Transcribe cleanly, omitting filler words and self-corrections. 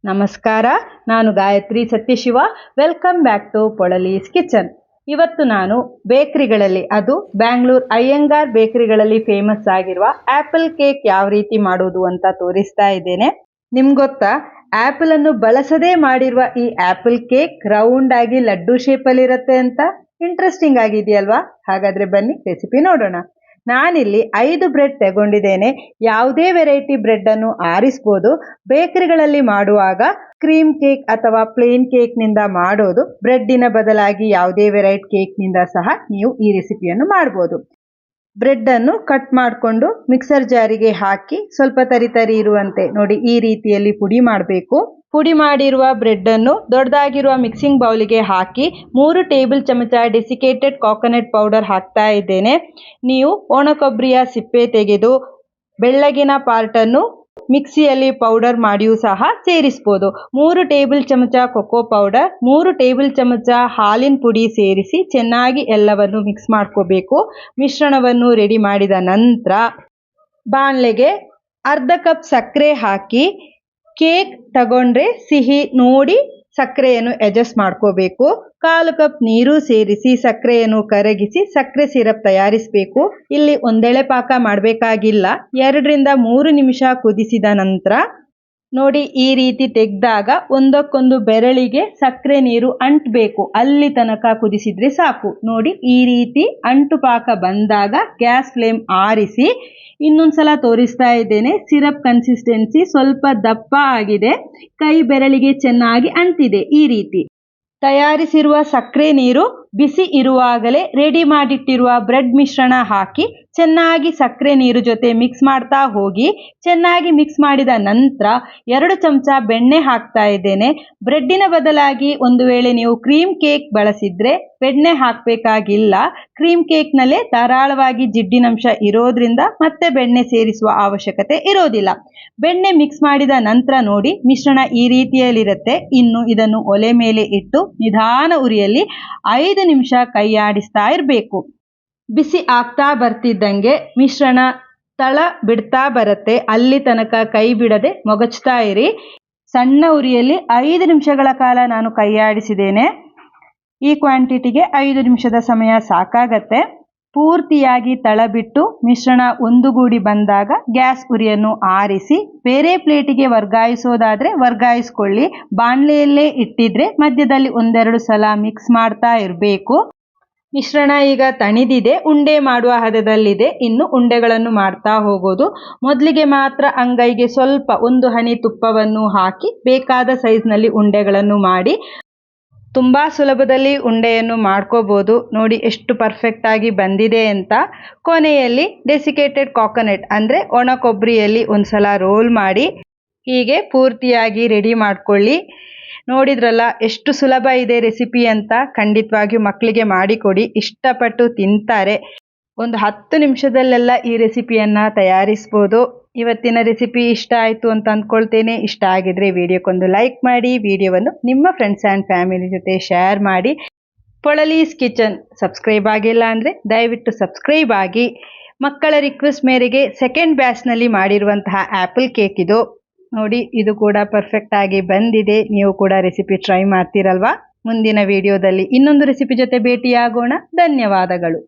ನಮಸ್ಕಾರ, ನಾನು Gayatri Satyashiva. Welcome back to Polali's kitchen. ಇವತ್ತು ನಾನು ಬೇಕರಿಗಳಲ್ಲಿ, ಅದು ಬ್ಯಾಂಗ್ಳೂರ್ ಅಯ್ಯಂಗಾರ್ ಬೇಕರಿಗಳಲ್ಲಿ ಫೇಮಸ್ ಆಗಿರುವ ಆ್ಯಪಲ್ ಕೇಕ್ ಯಾವ ರೀತಿ ಮಾಡೋದು ಅಂತ ತೋರಿಸ್ತಾ ಇದ್ದೇನೆ. ನಿಮ್ಗೆ ಗೊತ್ತಾ, ಆ್ಯಪಲ್ ಅನ್ನು ಬಳಸದೇ ಮಾಡಿರುವ ಈ ಆ್ಯಪಲ್ ಕೇಕ್ ರೌಂಡ್ ಆಗಿ ಲಡ್ಡು ಶೇಪಲ್ಲಿರುತ್ತೆ ಅಂತ. ಇಂಟ್ರೆಸ್ಟಿಂಗ್ ಆಗಿದೆಯಲ್ವಾ? ಹಾಗಾದ್ರೆ ಬನ್ನಿ ರೆಸಿಪಿ ನೋಡೋಣ. ನಾನಿಲ್ಲಿ 5 ಬ್ರೆಡ್ ತಗೊಂಡಿದ್ದೇನೆ. ಯಾವುದೇ ವೆರೈಟಿ ಬ್ರೆಡ್ ಅನ್ನು ಆರಿಸ್ಬೋದು. ಬೇಕರಿಗಳಲ್ಲಿ ಮಾಡುವಾಗ ಕ್ರೀಮ್ ಕೇಕ್ ಅಥವಾ ಪ್ಲೇನ್ ಕೇಕ್ನಿಂದ ಮಾಡೋದು. ಬ್ರೆಡ್ಡಿನ ಬದಲಾಗಿ ಯಾವುದೇ ವೆರೈಟಿ ಕೇಕ್ನಿಂದ ಸಹ ನೀವು ಈ ರೆಸಿಪಿಯನ್ನು ಮಾಡ್ಬೋದು. ಬ್ರೆಡ್ ಅನ್ನು ಕಟ್ ಮಾಡಿಕೊಂಡು ಮಿಕ್ಸರ್ ಜಾರಿಗೆ ಹಾಕಿ ಸ್ವಲ್ಪ ತರಿ ಇರುವಂತೆ ನೋಡಿ ಈ ರೀತಿಯಲ್ಲಿ ಪುಡಿ ಮಾಡಬೇಕು. ಪುಡಿ ಮಾಡಿರುವ ಬ್ರೆಡ್ ಅನ್ನು ದೊಡ್ಡದಾಗಿರುವ ಮಿಕ್ಸಿಂಗ್ ಬೌಲಿಗೆ ಹಾಕಿ 3 ಟೇಬಲ್ ಚಮಚ ಡೆಸಿಕೇಟೆಡ್ ಕೋಕೋನಟ್ ಪೌಡರ್ ಹಾಕ್ತಾ ಇದ್ದೇನೆ. ನೀವು ಒಣ ಕೊಬ್ಬರಿಯ ಸಿಪ್ಪೆ ತೆಗೆದು ಬೆಳ್ಳಗಿನ ಪಾರ್ಟನ್ನು ಮಿಕ್ಸಿಯಲ್ಲಿ ಪೌಡರ್ ಮಾಡಿಯೂ ಸಹ ಸೇರಿಸ್ಬೋದು. 3 ಟೇಬಲ್ ಚಮಚ ಕೊಕೋ ಪೌಡರ್, 3 ಟೇಬಲ್ ಚಮಚ ಹಾಲಿನ ಪುಡಿ ಸೇರಿಸಿ ಚೆನ್ನಾಗಿ ಎಲ್ಲವನ್ನು ಮಿಕ್ಸ್ ಮಾಡ್ಕೋಬೇಕು. ಮಿಶ್ರಣವನ್ನು ರೆಡಿ ಮಾಡಿದ ನಂತರ ಬಾಣಲೆಗೆ ಅರ್ಧ ಕಪ್ ಸಕ್ಕರೆ ಹಾಕಿ, ಕೇಕ್ ತಗೊಂಡ್ರೆ ಸಿಹಿ ನೋಡಿ ಸಕ್ಕರೆಯನ್ನು ಅಡ್ಜಸ್ಟ್ ಮಾಡ್ಕೋಬೇಕು. 1/4 ಕಪ್ ನೀರು ಸೇರಿಸಿ ಸಕ್ಕರೆಯನ್ನು ಕರಗಿಸಿ ಸಕ್ಕರೆ ಸಿರಪ್ ತಯಾರಿಸಬೇಕು. ಇಲ್ಲಿ ಒಂದೆಳೆ ಪಾಕ ಮಾಡಬೇಕಾಗಿಲ್ಲ. 2 ರಿಂದ 3 ನಿಮಿಷ ಕುದಿಸಿದ ನಂತರ ನೋಡಿ ಈ ರೀತಿ ತೆಗೆದಾಗ ಒಂದಕ್ಕೊಂದು ಬೆರಳಿಗೆ ಸಕ್ಕರೆ ನೀರು ಅಂಟಬೇಕು. ಅಲ್ಲಿ ತನಕ ಕುದಿಸಿದ್ರೆ ಸಾಕು. ನೋಡಿ ಈ ರೀತಿ ಅಂಟು ಪಾಕ ಬಂದಾಗ ಗ್ಯಾಸ್ ಫ್ಲೇಮ್ ಆರಿಸಿ ಇನ್ನೊಂದ್ಸಲ ತೋರಿಸ್ತಾ ಇದ್ದೇನೆ. ಸಿರಪ್ ಕನ್ಸಿಸ್ಟೆನ್ಸಿ ಸ್ವಲ್ಪ ದಪ್ಪ ಆಗಿದೆ, ಕೈ ಬೆರಳಿಗೆ ಚೆನ್ನಾಗಿ ಅಂಟಿದೆ. ಈ ರೀತಿ ತಯಾರಿಸಿರುವ ಸಕ್ಕರೆ ನೀರು ಬಿಸಿ ಇರುವಾಗಲೇ ರೆಡಿ ಮಾಡಿಟ್ಟಿರುವ ಬ್ರೆಡ್ ಮಿಶ್ರಣ ಹಾಕಿ ಚೆನ್ನಾಗಿ ಸಕ್ಕರೆ ನೀರು ಜೊತೆ ಮಿಕ್ಸ್ ಮಾಡ್ತಾ ಹೋಗಿ. ಚೆನ್ನಾಗಿ ಮಿಕ್ಸ್ ಮಾಡಿದ ನಂತರ 2 ಚಮಚ ಬೆಣ್ಣೆ ಹಾಕ್ತಾ ಇದ್ದೇನೆ. ಬ್ರೆಡ್ಡಿನ ಬದಲಾಗಿ ಒಂದು ವೇಳೆ ನೀವು ಕ್ರೀಮ್ ಕೇಕ್ ಬಳಸಿದ್ರೆ ಬೆಣ್ಣೆ ಹಾಕಬೇಕಾಗಿಲ್ಲ. ಕ್ರೀಮ್ ಕೇಕ್ನಲ್ಲೇ ಧಾರಾಳವಾಗಿ ಜಿಡ್ಡಿನಂಶ ಇರೋದ್ರಿಂದ ಮತ್ತೆ ಬೆಣ್ಣೆ ಸೇರಿಸುವ ಅವಶ್ಯಕತೆ ಇರೋದಿಲ್ಲ. ಬೆಣ್ಣೆ ಮಿಕ್ಸ್ ಮಾಡಿದ ನಂತರ ನೋಡಿ ಮಿಶ್ರಣ ಈ ರೀತಿಯಲ್ಲಿರುತ್ತೆ. ಇನ್ನು ಇದನ್ನು ಒಲೆ ಮೇಲೆ ಇಟ್ಟು ನಿಧಾನ ಉರಿಯಲ್ಲಿ 5 ನಿಮಿಷ ಕೈಯಾಡಿಸ್ತಾ ಇರಬೇಕು. ಬಿಸಿ ಆಗ್ತಾ ಬರ್ತಿದ್ದಂಗೆ ಮಿಶ್ರಣ ತಳ ಬಿಡ್ತಾ ಬರುತ್ತೆ. ಅಲ್ಲಿ ತನಕ ಕೈ ಬಿಡದೆ ಮೊಗಚ್ತಾ ಇರಿ. ಸಣ್ಣ ಉರಿಯಲ್ಲಿ 5 ನಿಮಿಷಗಳ ಕಾಲ ನಾನು ಕೈಯಾಡಿಸಿದ್ದೇನೆ. ಈ ಕ್ವಾಂಟಿಟಿಗೆ 5 ನಿಮಿಷದ ಸಮಯ ಸಾಕಾಗತ್ತೆ. ಪೂರ್ತಿಯಾಗಿ ತಳ ಬಿಟ್ಟು ಮಿಶ್ರಣ ಒಂದುಗೂಡಿ ಬಂದಾಗ ಗ್ಯಾಸ್ ಉರಿಯನ್ನು ಆರಿಸಿ ಬೇರೆ ಪ್ಲೇಟಿಗೆ ವರ್ಗಾಯಿಸೋದಾದ್ರೆ ವರ್ಗಾಯಿಸ್ಕೊಳ್ಳಿ. ಬಾಣಲೆಯಲ್ಲೇ ಇಟ್ಟಿದ್ರೆ ಮಧ್ಯದಲ್ಲಿ 1-2 ಸಲ ಮಿಕ್ಸ್ ಮಾಡ್ತಾ ಇರಬೇಕು. ಮಿಶ್ರಣ ಈಗ ತಣಿದಿದೆ, ಉಂಡೆ ಮಾಡುವ ಹದದಲ್ಲಿದೆ. ಇನ್ನು ಉಂಡೆಗಳನ್ನು ಮಾಡ್ತಾ ಹೋಗೋದು. ಮೊದಲಿಗೆ ಮಾತ್ರ ಅಂಗೈಗೆ ಸ್ವಲ್ಪ 1 ಹನಿ ತುಪ್ಪವನ್ನು ಹಾಕಿ ಬೇಕಾದ ಸೈಜ್ನಲ್ಲಿ ಉಂಡೆಗಳನ್ನು ಮಾಡಿ ತುಂಬಾ ಸುಲಭದಲ್ಲಿ ಉಂಡೆಯನ್ನು ಮಾಡ್ಕೋಬಹುದು. ನೋಡಿ ಎಷ್ಟು ಪರ್ಫೆಕ್ಟ್ ಆಗಿ ಬಂದಿದೆ ಅಂತ. ಕೊನೆಯಲ್ಲಿ ಡೆಸಿಕೇಟೆಡ್ ಕೋಕೋನಟ್ ಅಂದ್ರೆ ಒಣ ಕೊಬ್ಬರಿಯಲ್ಲಿ ಒಂದ್ಸಲ ರೋಲ್ ಮಾಡಿ ಹೀಗೆ ಪೂರ್ತಿಯಾಗಿ ರೆಡಿ ಮಾಡ್ಕೊಳ್ಳಿ. ನೋಡಿದ್ರಲ್ಲ ಎಷ್ಟು ಸುಲಭ ಇದೆ ರೆಸಿಪಿ ಅಂತ. ಖಂಡಿತವಾಗಿಯೂ ಮಕ್ಕಳಿಗೆ ಮಾಡಿಕೊಡಿ, ಇಷ್ಟಪಟ್ಟು ತಿಂತಾರೆ. ಒಂದು 10 ನಿಮಿಷದಲ್ಲೆಲ್ಲ ಈ ರೆಸಿಪಿಯನ್ನು ತಯಾರಿಸ್ಬೋದು. ಇವತ್ತಿನ ರೆಸಿಪಿ ಇಷ್ಟ ಆಯಿತು ಅಂತ ಅಂದ್ಕೊಳ್ತೇನೆ. ಇಷ್ಟ ಆಗಿದ್ರೆ ವಿಡಿಯೋಕ್ಕೊಂದು ಲೈಕ್ ಮಾಡಿ, ವಿಡಿಯೋವನ್ನು ನಿಮ್ಮ ಫ್ರೆಂಡ್ಸ್ ಆ್ಯಂಡ್ ಫ್ಯಾಮಿಲಿ ಜೊತೆ ಶೇರ್ ಮಾಡಿ. ಪೊಳಲೀಸ್ ಕಿಚನ್ ಸಬ್ಸ್ಕ್ರೈಬ್ ಆಗಿಲ್ಲ ಅಂದರೆ ದಯವಿಟ್ಟು ಸಬ್ಸ್ಕ್ರೈಬ್ ಆಗಿ. ಮಕ್ಕಳ ರಿಕ್ವೆಸ್ಟ್ ಮೇರೆಗೆ ಸೆಕೆಂಡ್ ಬ್ಯಾಚ್ನಲ್ಲಿ ಮಾಡಿರುವಂತಹ ಆ್ಯಪಲ್ ಕೇಕ್ ಇದು. ನೋಡಿ ಇದು ಕೂಡ ಪರ್ಫೆಕ್ಟ್ ಆಗಿ ಬಂದಿದೆ. ನೀವು ಕೂಡ ರೆಸಿಪಿ ಟ್ರೈ ಮಾಡ್ತೀರಲ್ವಾ? ಮುಂದಿನ ವಿಡಿಯೋದಲ್ಲಿ ಇನ್ನೊಂದು ರೆಸಿಪಿ ಜೊತೆ ಭೇಟಿಯಾಗೋಣ. ಧನ್ಯವಾದಗಳು.